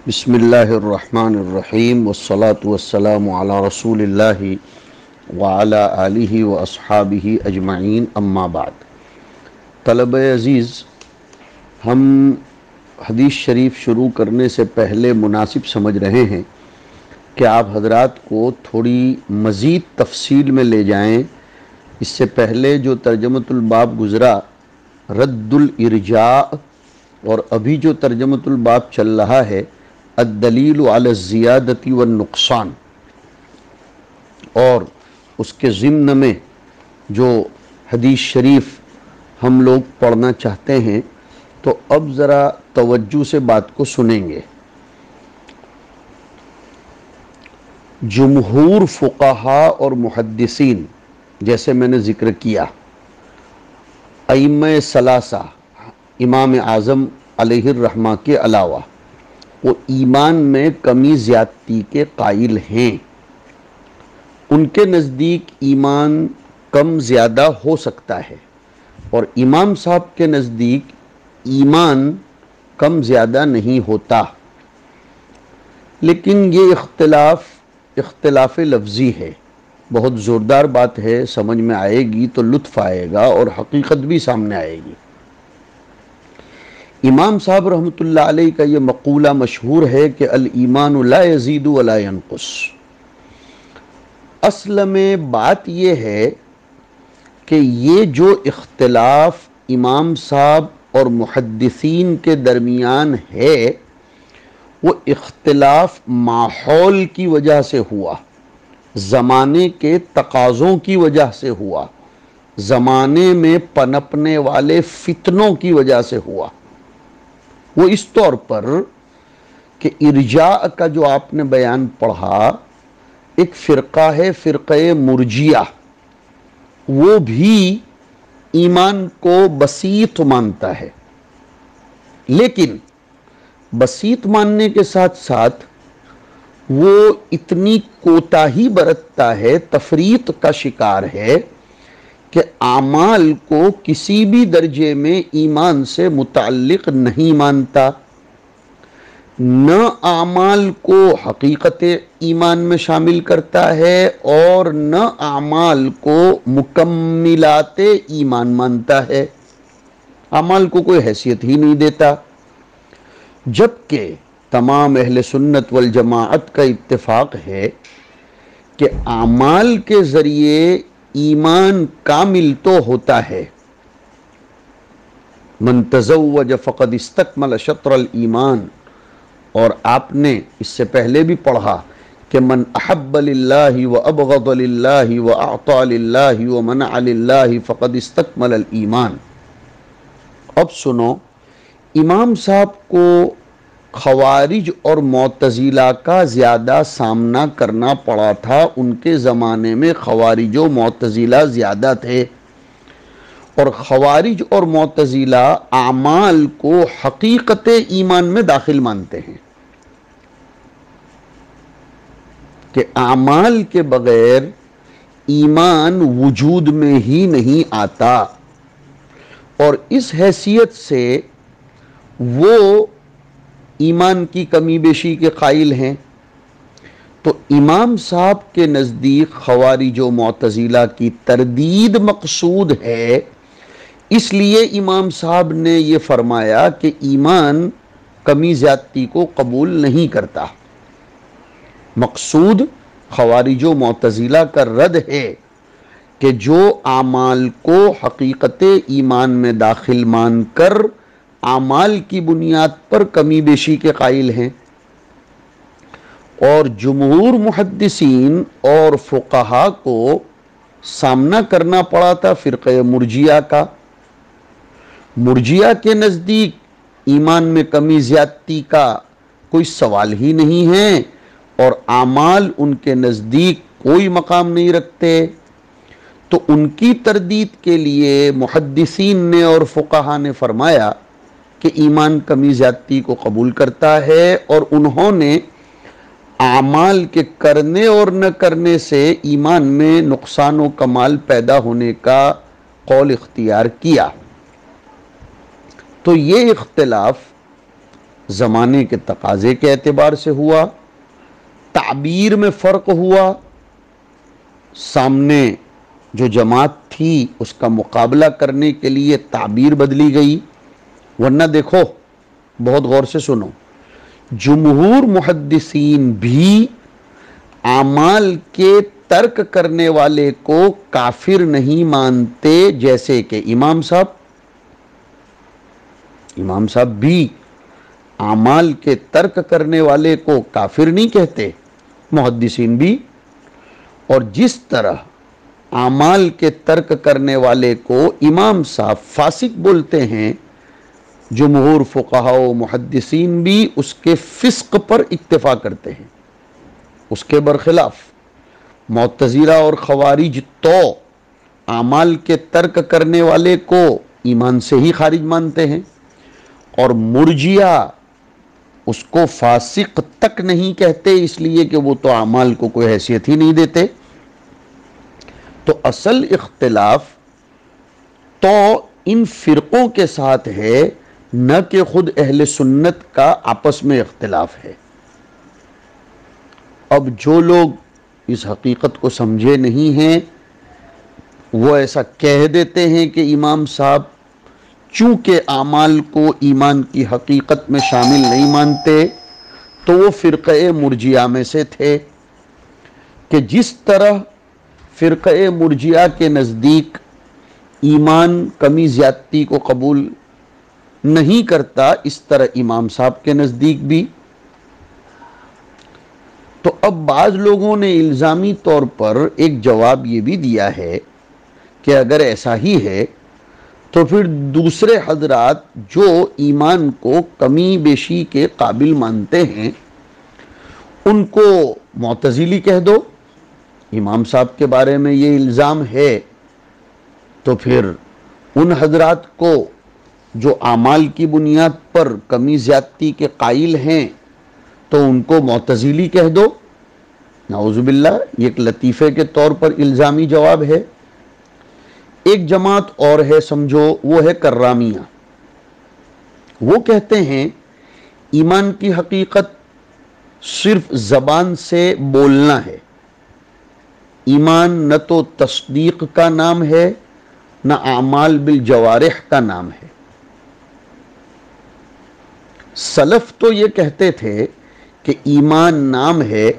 بسم اللہ الرحمن الرحیم والصلاة والسلام علی رسول اللہ وعلی آلہ واصحابہ اجمعین اما بعد۔ طلبہ عزیز، ہم حدیث شریف شروع کرنے سے پہلے مناسب سمجھ رہے ہیں کہ آپ حضرات کو تھوڑی مزید تفصیل میں لے جائیں۔ اس سے پہلے جو ترجمۃ الباب گزرا رد الارجاء، اور ابھی جو ترجمۃ الباب چل رہا ہے الدلیل علی الزیادۃ والنقصان، اور اس کے ضمن میں جو حدیث شریف ہم لوگ پڑھنا چاہتے ہیں، تو اب ذرا توجہ سے بات کو سنیں گے۔ جمہور فقہا اور محدثین، جیسے میں نے ذکر کیا، ائمہ ثلاثہ، امام اعظم علیہ الرحمہ کے علاوہ، وہ ایمان میں کمی زیادتی کے قائل ہیں۔ ان کے نزدیک ایمان کم زیادہ ہو سکتا ہے، اور امام صاحب کے نزدیک ایمان کم زیادہ نہیں ہوتا۔ لیکن یہ اختلاف لفظی ہے، بہت زوردار بات ہے، سمجھ میں آئے گی تو لطف آئے گا اور حقیقت بھی سامنے آئے گی۔ امام صاحب رحمۃ اللہ علیہ کا یہ مقولہ مشہور ہے کہ الایمان لا یزید ولا ینقص۔ اصل میں بات یہ ہے کہ یہ جو اختلاف امام صاحب اور محدثین کے درمیان ہے، وہ اختلاف ماحول کی وجہ سے ہوا، زمانے کے تقاضوں کی وجہ سے ہوا، زمانے میں پنپنے والے فتنوں کی وجہ سے ہوا۔ وہ اس طور پر کہ ارجاء کا جو آپ نے بیان پڑھا، ایک فرقہ ہے، فرقہ مرجیہ، وہ بھی ایمان کو بسیط مانتا ہے، لیکن بسیط ماننے کے ساتھ ساتھ وہ اتنی کوتاہی برتتا ہے، تفریط کا شکار ہے کہ اعمال کو کسی بھی درجے میں ایمان سے متعلق نہیں مانتا، نہ اعمال کو حقیقت ایمان میں شامل کرتا ہے اور نہ اعمال کو مکملات ایمان مانتا ہے، اعمال کو کوئی حیثیت ہی نہیں دیتا۔ جبکہ تمام اہل سنت والجماعت کا اتفاق ہے کہ اعمال کے ذریعے ایمان کامل تو ہوتا ہے۔ من تزوج فقد استکمل شطر الایمان، اور آپ نے اس سے پہلے بھی پڑھا کہ من احب للہ وابغض للہ واعطى للہ ومنع للہ فقد استکمل الایمان۔ اب سنو، امام صاحب کو خوارج اور معتزلہ کا زیادہ سامنا کرنا پڑا تھا۔ ان کے زمانے میں خوارج و معتزلہ زیادہ تھے، اور خوارج اور معتزلہ اعمال کو حقیقت ایمان میں داخل مانتے ہیں کہ اعمال کے بغیر ایمان وجود میں ہی نہیں آتا، اور اس حیثیت سے وہ ایمان کی کمی بیشی کے قائل ہیں۔ تو امام صاحب کے نزدیک خوارج و معتزلہ کی تردید مقصود ہے، اس لیے امام صاحب نے یہ فرمایا کہ ایمان کمی زیادتی کو قبول نہیں کرتا۔ مقصود خوارج و معتزلہ کا رد ہے کہ جو اعمال کو حقیقت ایمان میں داخل مان کر اعمال کی بنیاد پر کمی بیشی کے قائل ہیں، اور جمہور محدثین اور فقہا کو سامنا کرنا پڑا تھا فرقہ مرجیہ کا۔ مرجیہ کے نزدیک ایمان میں کمی زیادتی کا کوئی سوال ہی نہیں ہے، اور اعمال ان کے نزدیک کوئی مقام نہیں رکھتے۔ تو ان کی تردید کے لیے محدثین نے اور فقہا نے فرمایا کہ ایمان کمی زیادتی کو قبول کرتا ہے، اور انہوں نے اعمال کے کرنے اور نہ کرنے سے ایمان میں نقصان و کمال پیدا ہونے کا قول اختیار کیا۔ تو یہ اختلاف زمانے کے تقاضے کے اعتبار سے ہوا، تعبیر میں فرق ہوا، سامنے جو جماعت تھی اس کا مقابلہ کرنے کے لیے تعبیر بدلی گئی۔ ورنہ دیکھو، بہت غور سے سنو، جمہور محدثین بھی اعمال کے ترک کرنے والے کو کافر نہیں مانتے، جیسے کہ امام صاحب بھی اعمال کے ترک کرنے والے کو کافر نہیں کہتے، محدثین بھی۔ اور جس طرح اعمال کے ترک کرنے والے کو امام صاحب فاسق بولتے ہیں، جمہور فقہاء و محدثین بھی اس کے فسق پر اکتفا کرتے ہیں۔ اس کے برخلاف معتزلہ اور خوارج تو اعمال کے ترک کرنے والے کو ایمان سے ہی خارج مانتے ہیں، اور مرجئہ اس کو فاسق تک نہیں کہتے، اس لیے کہ وہ تو اعمال کو کوئی حیثیت ہی نہیں دیتے۔ تو اصل اختلاف تو ان فرقوں کے ساتھ ہے، نہ کہ خود اہل سنت کا آپس میں اختلاف ہے۔ اب جو لوگ اس حقیقت کو سمجھے نہیں ہیں، وہ ایسا کہہ دیتے ہیں کہ امام صاحب چونکہ اعمال کو ایمان کی حقیقت میں شامل نہیں مانتے، تو وہ فرقہ مرجئہ میں سے تھے، کہ جس طرح فرقہ مرجئہ کے نزدیک ایمان کمی زیادتی کو قبول نہیں کرتا، اس طرح امام صاحب کے نزدیک بھی۔ تو اب بعض لوگوں نے الزامی طور پر ایک جواب یہ بھی دیا ہے کہ اگر ایسا ہی ہے تو پھر دوسرے حضرات جو ایمان کو کمی بیشی کے قابل مانتے ہیں ان کو معتزلی کہہ دو۔ امام صاحب کے بارے میں یہ الزام ہے تو پھر ان حضرات کو جو اعمال کی بنیاد پر کمی زیادتی کے قائل ہیں تو ان کو معتزلی کہہ دو۔ نعوذ باللہ، یہ ایک لطیفے کے طور پر الزامی جواب ہے۔ ایک جماعت اور ہے، سمجھو، وہ ہے کرامیہ۔ وہ کہتے ہیں ایمان کی حقیقت صرف زبان سے بولنا ہے، ایمان نہ تو تصدیق کا نام ہے نہ اعمال بالجوارح کا نام ہے۔ سلف تو یہ کہتے تھے کہ ایمان نام ہے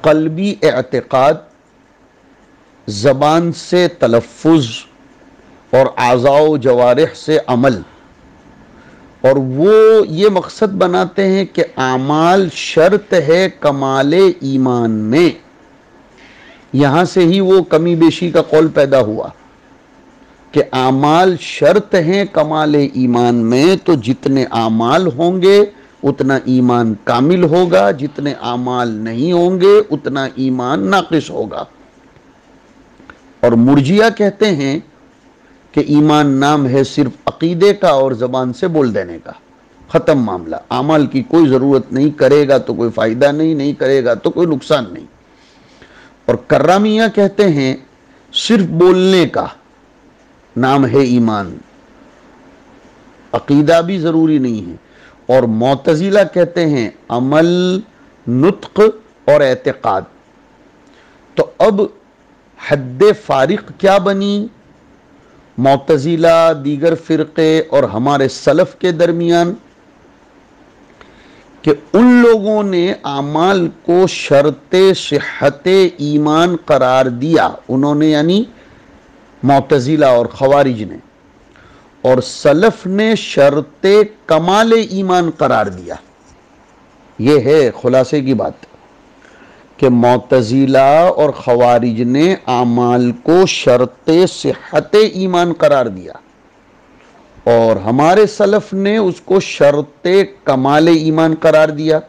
قلبی اعتقاد، زبان سے تلفظ اور اعضاء و جوارح سے عمل، اور وہ یہ مقصد بناتے ہیں کہ اعمال شرط ہے کمال ایمان میں۔ یہاں سے ہی وہ کمی بیشی کا قول پیدا ہوا کہ اعمال شرط ہیں کمال ایمان میں، تو جتنے اعمال ہوں گے اتنا ایمان کامل ہوگا، جتنے اعمال نہیں ہوں گے اتنا ایمان ناقص ہوگا۔ اور مرجئہ کہتے ہیں کہ ایمان نام ہے صرف عقیدے کا اور زبان سے بول دینے کا، ختم معاملہ، اعمال کی کوئی ضرورت نہیں، کرے گا تو کوئی فائدہ نہیں، نہیں کرے گا تو کوئی نقصان نہیں۔ اور کرامیہ کہتے ہیں صرف بولنے کا نام ہے ایمان، عقیدہ بھی ضروری نہیں ہے۔ اور معتزلہ کہتے ہیں عمل، نطق اور اعتقاد۔ تو اب حد فارق کیا بنی معتزلہ، دیگر فرقے اور ہمارے سلف کے درمیان؟ کہ ان لوگوں نے اعمال کو شرط صحت ایمان قرار دیا، انہوں نے یعنی معتزلہ اور خوارج نے، اور سلف نے شرط کمال ایمان قرار دیا۔ یہ ہے خلاصے کی بات کہ معتزلہ اور خوارج نے اعمال کو شرط صحت ایمان قرار دیا، اور ہمارے سلف نے اس کو شرط کمال ایمان قرار دیا۔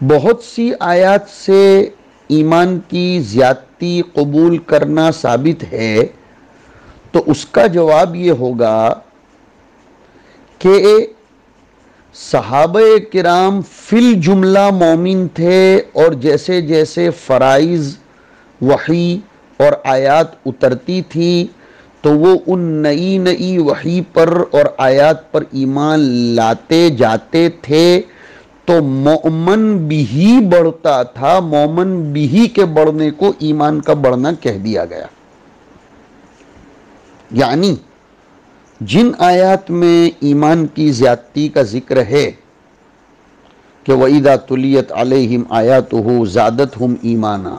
بہت سی آیات سے ایمان کی زیادتی قبول کرنا ثابت ہے، تو اس کا جواب یہ ہوگا کہ صحابہ کرام فی الجملہ مومن تھے، اور جیسے جیسے فرائض، وحی اور آیات اترتی تھی تو وہ ان نئی نئی وحی پر اور آیات پر ایمان لاتے جاتے تھے تو مومن بھی بڑھتا تھا. مومن بھی کے بڑھنے کو ایمان کا بڑھنا کہہ دیا گیا. یعنی جن آیات میں ایمان کی زیادتی کا ذکر ہے کہ وَإِذَا تُلِيَتْ عَلَيْهِمْ آيَاتُهُ زَادَتْهُمْ إِيمَانًا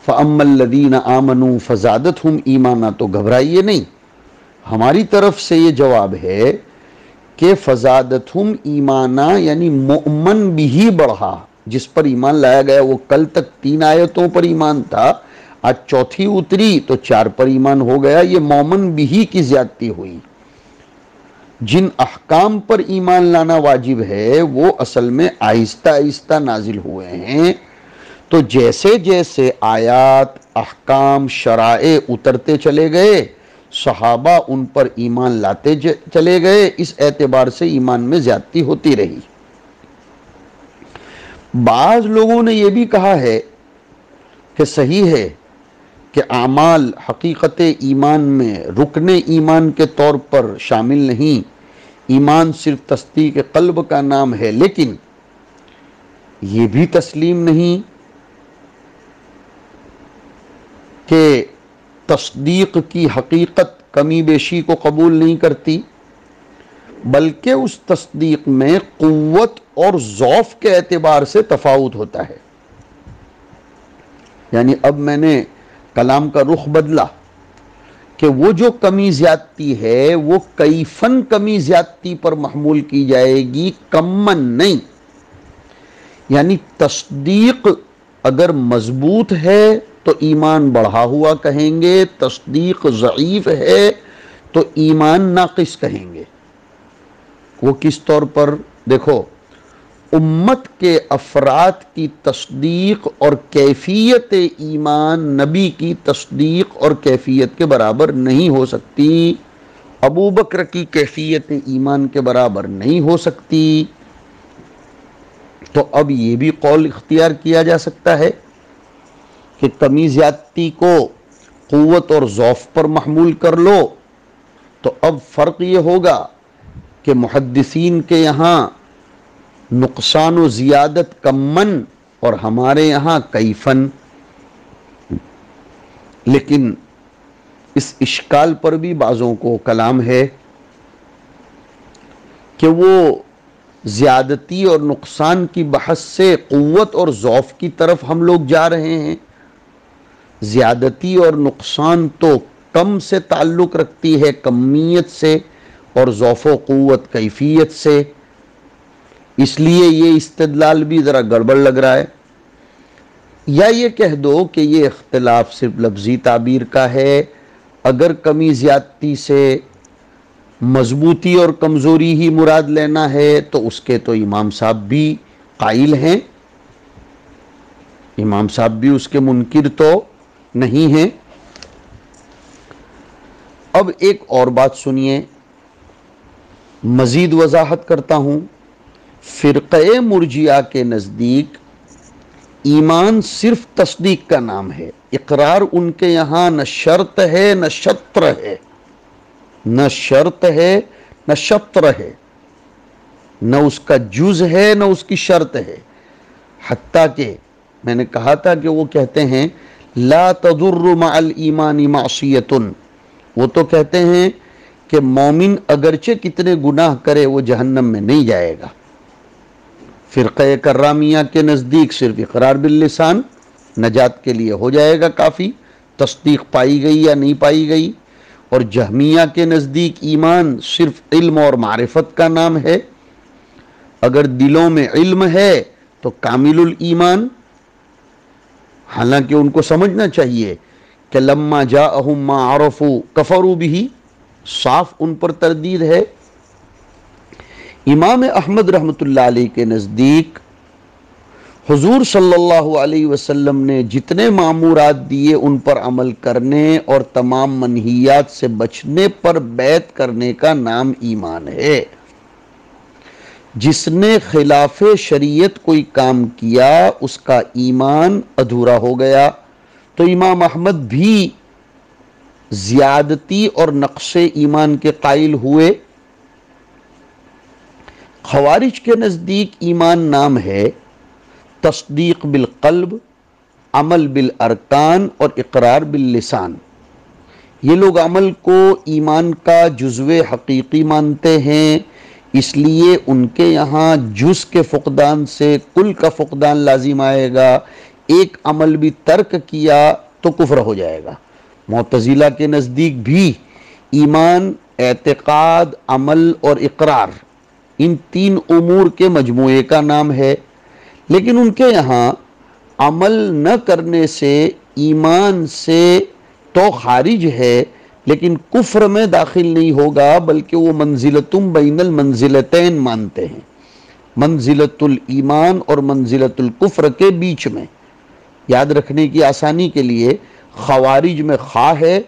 فَأَمَّا الَّذِينَ آمَنُوا فَزَادَتْهُمْ إِيمَانًا، تو گھبرائیے نہیں، ہماری طرف سے یہ جواب ہے کہ فَزَادَتْهُمْ إِيمَانًا یعنی مؤمن بھی بڑھا. جس پر ایمان لایا گیا وہ کل تک 3 آیتوں پر ایمان تھا، آج چوتھی اتری تو 4 پر ایمان ہو گیا. یہ مومن بھی کی زیادتی ہوئی. جن احکام پر ایمان لانا واجب ہے وہ اصل میں آہستہ آہستہ نازل ہوئے ہیں. تو جیسے جیسے آیات، احکام، شرائع اترتے چلے گئے، صحابہ ان پر ایمان لاتے چلے گئے. اس اعتبار سے ایمان میں زیادتی ہوتی رہی. بعض لوگوں نے یہ بھی کہا ہے کہ صحیح ہے کہ اعمال حقیقت ایمان میں رکن ایمان کے طور پر شامل نہیں، ایمان صرف تصدیق قلب کا نام ہے، لیکن یہ بھی تسلیم نہیں کہ تصدیق کی حقیقت کمی بیشی کو قبول نہیں کرتی، بلکہ اس تصدیق میں قوت اور ضعف کے اعتبار سے تفاوت ہوتا ہے. یعنی اب میں نے کلام کا رخ بدلا کہ وہ جو کمی زیادتی ہے وہ کیفن کمی زیادتی پر محمول کی جائے گی، کمن نہیں. یعنی تصدیق اگر مضبوط ہے تو ایمان بڑھا ہوا کہیں گے، تصدیق ضعیف ہے تو ایمان ناقص کہیں گے. وہ کس طور پر؟ دیکھو، امت کے افراد کی تصدیق اور کیفیت ایمان نبی کی تصدیق اور کیفیت کے برابر نہیں ہو سکتی. ابو بکر کی کیفیت ایمان کے برابر نہیں ہو سکتی. تو اب یہ بھی قول اختیار کیا جا سکتا ہے کہ کمی زیادتی کو قوت اور ضعف پر محمول کر لو. تو اب فرق یہ ہوگا کہ محدثین کے یہاں نقصان و زیادت کمن اور ہمارے یہاں کیفن. لیکن اس اشکال پر بھی بعضوں کو کلام ہے کہ وہ زیادتی اور نقصان کی بحث سے قوت اور ضعف کی طرف ہم لوگ جا رہے ہیں. زیادتی اور نقصان تو کم سے تعلق رکھتی ہے، کمیت سے، اور ضعف و قوت کیفیت سے. اس لیے یہ استدلال بھی ذرا گڑبڑ لگ رہا ہے. یا یہ کہہ دو کہ یہ اختلاف صرف لفظی تعبیر کا ہے، اگر کمی زیادتی سے مضبوطی اور کمزوری ہی مراد لینا ہے تو اس کے تو امام صاحب بھی قائل ہیں، امام صاحب بھی اس کے منکر تو نہیں ہیں. اب ایک اور بات سنیے، مزید وضاحت کرتا ہوں. فرقہ مرجئہ کے نزدیک ایمان صرف تصدیق کا نام ہے. اقرار ان کے یہاں نہ شرط ہے نہ شطر ہے، نہ شرط ہے نہ شطر ہے، نہ اس کا جز ہے نہ اس کی شرط ہے. حتیٰ کہ میں نے کہا تھا کہ وہ کہتے ہیں لا تضر مع الایمان معصیۃ. وہ تو کہتے ہیں کہ مومن اگرچہ کتنے گناہ کرے وہ جہنم میں نہیں جائے گا. فرقہ کرامیہ کے نزدیک صرف اقرار باللسان نجات کے لیے ہو جائے گا کافی، تصدیق پائی گئی یا نہیں پائی گئی. اور جہمیہ کے نزدیک ایمان صرف علم اور معرفت کا نام ہے، اگر دلوں میں علم ہے تو کامل الایمان. حالانکہ ان کو سمجھنا چاہیے کہ لما جاءہم ما عرفوا کفروا بہ، صاف ان پر تردید ہے. امام احمد رحمۃ اللہ علیہ کے نزدیک حضور صلی اللہ علیہ وسلم نے جتنے مامورات دیے ان پر عمل کرنے اور تمام منہیات سے بچنے پر بیعت کرنے کا نام ایمان ہے. جس نے خلاف شریعت کوئی کام کیا اس کا ایمان ادھورا ہو گیا. تو امام احمد بھی زیادتی اور نقص ایمان کے قائل ہوئے۔ خوارج کے نزدیک ایمان نام ہے تصدیق بالقلب، عمل بالارکان اور اقرار باللسان۔ یہ لوگ عمل کو ایمان کا جزو حقیقی مانتے ہیں، اس لیے ان کے یہاں جز کے فقدان سے کل کا فقدان لازم آئے گا۔ ایک عمل بھی ترک کیا تو کفر ہو جائے گا۔ معتزلہ کے نزدیک بھی ایمان اعتقاد، عمل اور اقرار ان تین امور کے مجموعے کا نام ہے، لیکن ان کے یہاں عمل نہ کرنے سے ایمان سے تو خارج ہے، لیکن کفر میں داخل نہیں ہوگا، بلکہ وہ منزلتم بین المنزلتین مانتے ہیں، منزلت الایمان اور منزلت الکفر کے بیچ میں۔ یاد رکھنے کی آسانی کے لیے خوارج میں خواہ ہے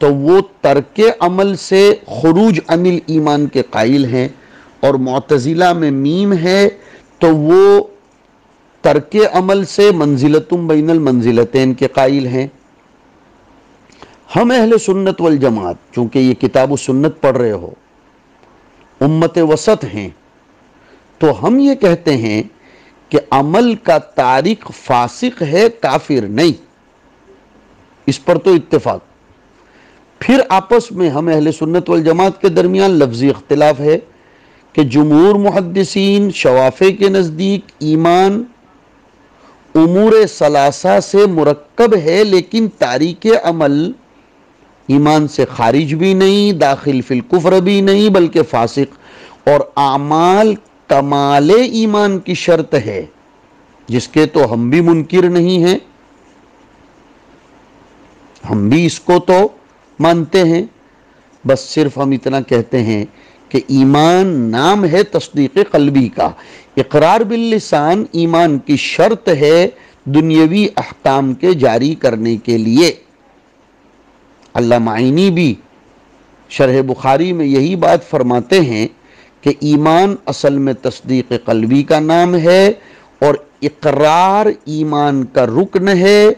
تو وہ ترک عمل سے خروج عن الایمان کے قائل ہیں، اور معتزلہ میں میم ہے تو وہ ترک عمل سے منزلتم بین المنزلتین کے قائل ہیں۔ ہم اہل سنت والجماعت، چونکہ یہ کتاب و سنت پڑھ رہے ہو، امت وسط ہیں، تو ہم یہ کہتے ہیں کہ عمل کا تارک فاسق ہے، کافر نہیں، اس پر تو اتفاق۔ پھر آپس میں ہم اہل سنت والجماعت کے درمیان لفظی اختلاف ہے کہ جمہور محدثین شوافع کے نزدیک ایمان امور ثلاثہ سے مرکب ہے، لیکن تاریک عمل ایمان سے خارج بھی نہیں، داخل فی الکفر بھی نہیں، بلکہ فاسق، اور اعمال کمال ایمان کی شرط ہے، جس کے تو ہم بھی منکر نہیں ہیں، ہم بھی اس کو تو مانتے ہیں۔ بس صرف ہم اتنا کہتے ہیں کہ ایمان نام ہے تصدیق قلبی کا، اقرار باللسان ایمان کی شرط ہے دنیاوی احکام کے جاری کرنے کے لیے۔ علامہ عینی بھی شرح بخاری میں یہی بات فرماتے ہیں کہ ایمان اصل میں تصدیق قلبی کا نام ہے، اور اقرار ایمان کا رکن ہے،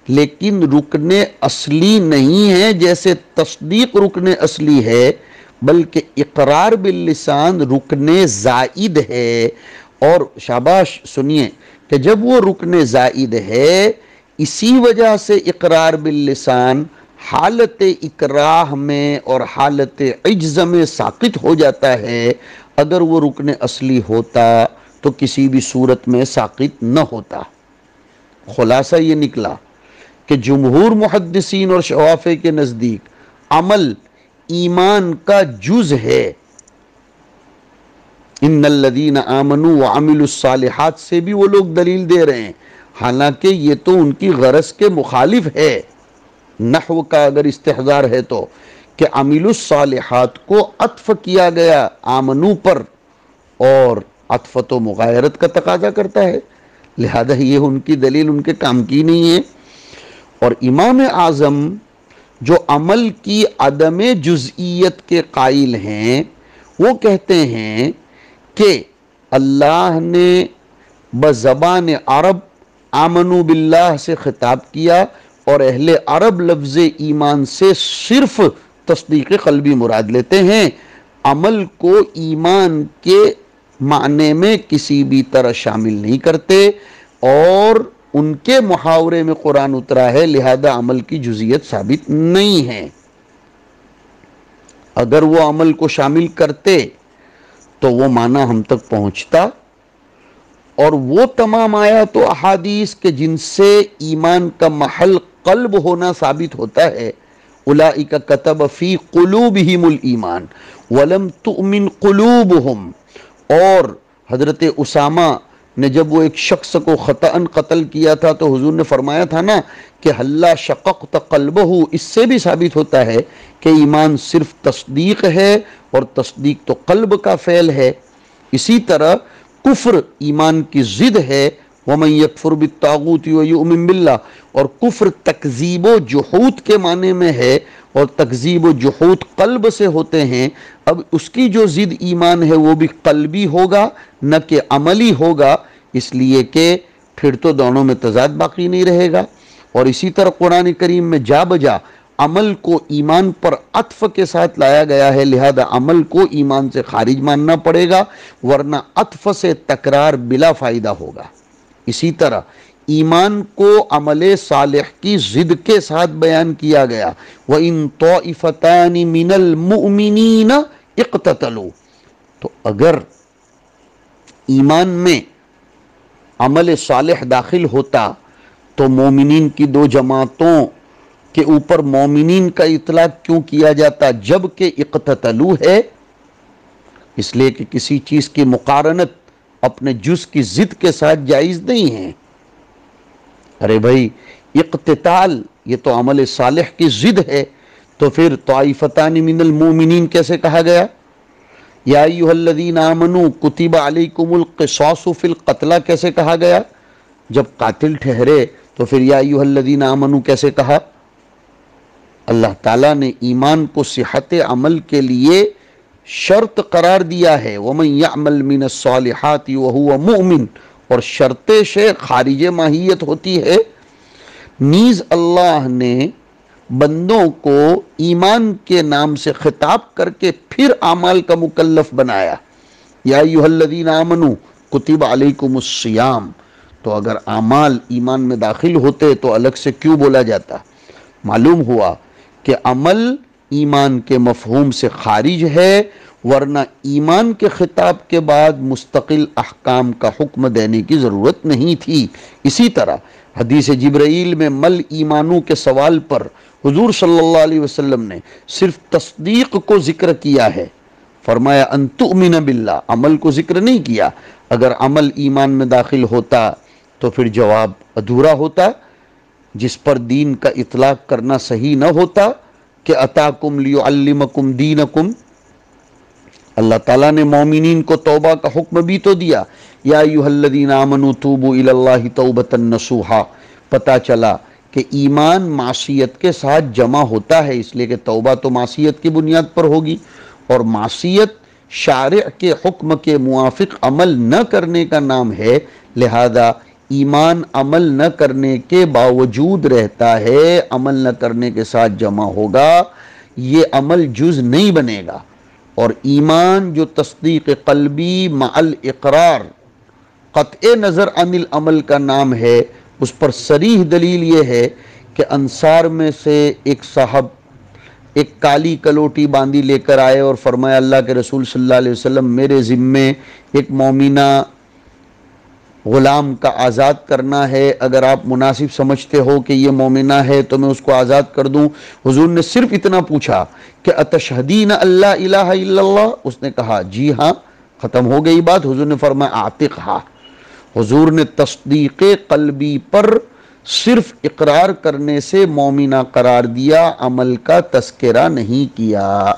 لیکن رکن اصلی نہیں ہے جیسے تصدیق رکن اصلی ہے، بلکہ اقرار باللسان رکن زائد ہے۔ اور شاباش سنیے کہ جب وہ رکن زائد ہے، اسی وجہ سے اقرار باللسان حالت اکراہ میں اور حالت عجز میں ساقط ہو جاتا ہے۔ اگر وہ رکن اصلی ہوتا تو کسی بھی صورت میں ساقط نہ ہوتا۔ خلاصہ یہ نکلا کہ جمہور محدثین اور شوافع کے نزدیک عمل ایمان کا جز ہے۔ ان الذین آمنوا وعملوا الصالحات سے بھی وہ لوگ دلیل دے رہے ہیں، حالانکہ یہ تو ان کی غرض کے مخالف ہے۔ نحو کا اگر استحضار ہے تو کہ عملوا الصالحات کو عطف کیا گیا آمنو پر، اور عطف تو مغایرت کا تقاضا کرتا ہے، لہذا یہ ان کی دلیل ان کے کام کی نہیں ہے۔ اور امام اعظم جو عمل کی عدم جزئیت کے قائل ہیں، وہ کہتے ہیں کہ اللہ نے بزبان عرب آمنو باللہ سے خطاب کیا، اور اہل عرب لفظ ایمان سے صرف تصدیق قلبی مراد لیتے ہیں، عمل کو ایمان کے معنی میں کسی بھی طرح شامل نہیں کرتے، اور ان کے محاورے میں قرآن اترا ہے، لہذا عمل کی جزئیت ثابت نہیں ہے۔ اگر وہ عمل کو شامل کرتے تو وہ معنی ہم تک پہنچتا، اور وہ تمام آیات و احادیث کے جن سے ایمان کا محل قلب ہونا ثابت ہوتا ہے، اولئک کتب فی قلوبہم الایمان ولم تؤمن قلوبہم، اور حضرت اسامہ نے جب وہ ایک شخص کو خطأً قتل کیا تھا تو حضور نے فرمایا تھا نا کہ حلا شققت قلبہ، اس سے بھی ثابت ہوتا ہے کہ ایمان صرف تصدیق ہے، اور تصدیق تو قلب کا فعل ہے۔ اسی طرح کفر ایمان کی ضد ہے، وَمَنْ يَكْفُرْ بِالطَّاغُوتِ وَيُؤْمِنْ بِاللَّهِ، اور کفر تکذیب و جحود کے معنی میں ہے، اور تکذیب و جحود قلب سے ہوتے ہیں۔ اب اس کی جو ضد ایمان ہے وہ بھی قلبی ہوگا نہ کہ عملی ہوگا، اس لیے کہ پھر تو دونوں میں تضاد باقی نہیں رہے گا۔ اور اسی طرح قرآن کریم میں جا بجا عمل کو ایمان پر عطف کے ساتھ لایا گیا ہے، لہذا عمل کو ایمان سے خارج ماننا پڑے گا، ورنہ عطف سے تکرار بلا فائدہ ہوگا۔ اسی طرح ایمان کو عمل صالح کی ضد کے ساتھ بیان کیا گیا، وَإِن طَائِفَتَانِ مِنَ الْمُؤْمِنِينَ اقْتَتَلُوا، تو اگر ایمان میں عمل صالح داخل ہوتا تو مومنین کی دو جماعتوں کے اوپر مومنین کا اطلاق کیوں کیا جاتا جبکہ اقتتلوا ہے؟ اس لیے کہ کسی چیز کی مقارنت اپنے جز کی ضد کے ساتھ جائز نہیں ہے۔ ارے بھائی اقتتال یہ تو عمل صالح کی ضد ہے، تو پھر طائفتان من المؤمنین کیسے کہا گیا؟ یا ایھا الذین آمنوا کتب علیکم القصاص فی القتلی کیسے کہا گیا؟ جب قاتل ٹھہرے تو پھر یا ایھا الذین آمنوا کیسے کہا؟ اللہ تعالیٰ نے ایمان کو صحت عمل کے لیے شرط قرار دیا ہے، وَمَن يَعْمَلْ مِنَ الصَّالِحَاتِ وَهُوَ مُؤْمِنٌ، اور شرط شے خارج ماہیت ہوتی ہے۔ نیز اللہ نے بندوں کو ایمان کے نام سے خطاب کر کے پھر اعمال کا مکلف بنایا، یا ایھا الذین آمنوا کتب علیکم الصیام، تو اگر اعمال ایمان میں داخل ہوتے تو الگ سے کیوں بولا جاتا؟ معلوم ہوا کہ عمل ایمان کے مفہوم سے خارج ہے، ورنہ ایمان کے خطاب کے بعد مستقل احکام کا حکم دینے کی ضرورت نہیں تھی۔ اسی طرح حدیث جبرائیل میں مل ایمانو کے سوال پر حضور صلی اللہ علیہ وسلم نے صرف تصدیق کو ذکر کیا ہے، فرمایا ان تؤمن باللہ، عمل کو ذکر نہیں کیا۔ اگر عمل ایمان میں داخل ہوتا تو پھر جواب ادھورا ہوتا، جس پر دین کا اطلاق کرنا صحیح نہ ہوتا کہ اتاکم لیعلمکم دینکم۔ اللہ تعالیٰ نے مومنین کو توبہ کا حکم بھی تو دیا، یا ایھا الذین آمنوا توبوا الی اللہ توبۃ نصوحا۔ پتہ چلا کہ ایمان معصیت کے ساتھ جمع ہوتا ہے، اس لیے کہ توبہ تو معصیت کی بنیاد پر ہوگی، اور معصیت شارع کے حکم کے موافق عمل نہ کرنے کا نام ہے، لہذا ایمان عمل نہ کرنے کے باوجود رہتا ہے، عمل نہ کرنے کے ساتھ جمع ہوگا، یہ عمل جز نہیں بنے گا۔ اور ایمان جو تصدیق قلبی مع الاقرار قطع نظر عن العمل کا نام ہے، اس پر صریح دلیل یہ ہے کہ انصار میں سے ایک صاحب ایک کالی کلوٹی باندھی لے کر آئے اور فرمایا اللہ کے رسول صلی اللہ علیہ وسلم میرے ذمے ایک مومنہ غلام کا آزاد کرنا ہے، اگر آپ مناسب سمجھتے ہو کہ یہ مومنہ ہے تو میں اس کو آزاد کر دوں۔ حضور نے صرف اتنا پوچھا کہ اتشہدین اللہ الہ الا اللہ، اس نے کہا جی ہاں، ختم ہو گئی بات۔ حضور نے فرمایا اعتقھا۔ حضور نے تصدیق قلبی پر صرف اقرار کرنے سے مومنہ قرار دیا، عمل کا تذکرہ نہیں کیا۔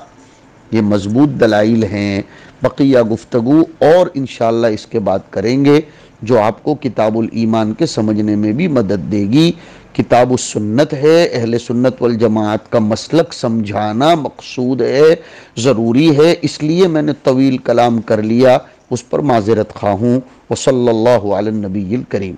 یہ مضبوط دلائل ہیں، بقیہ گفتگو اور انشاءاللہ اس کے بعد کریں گے، جو آپ کو کتاب الایمان کے سمجھنے میں بھی مدد دے گی۔ کتاب السنت ہے، اہل سنت والجماعت کا مسلک سمجھانا مقصود ہے، ضروری ہے، اس لیے میں نے طویل کلام کر لیا، اس پر معذرت خواہ ہوں۔ وصلی اللہ علی النبی الکریم۔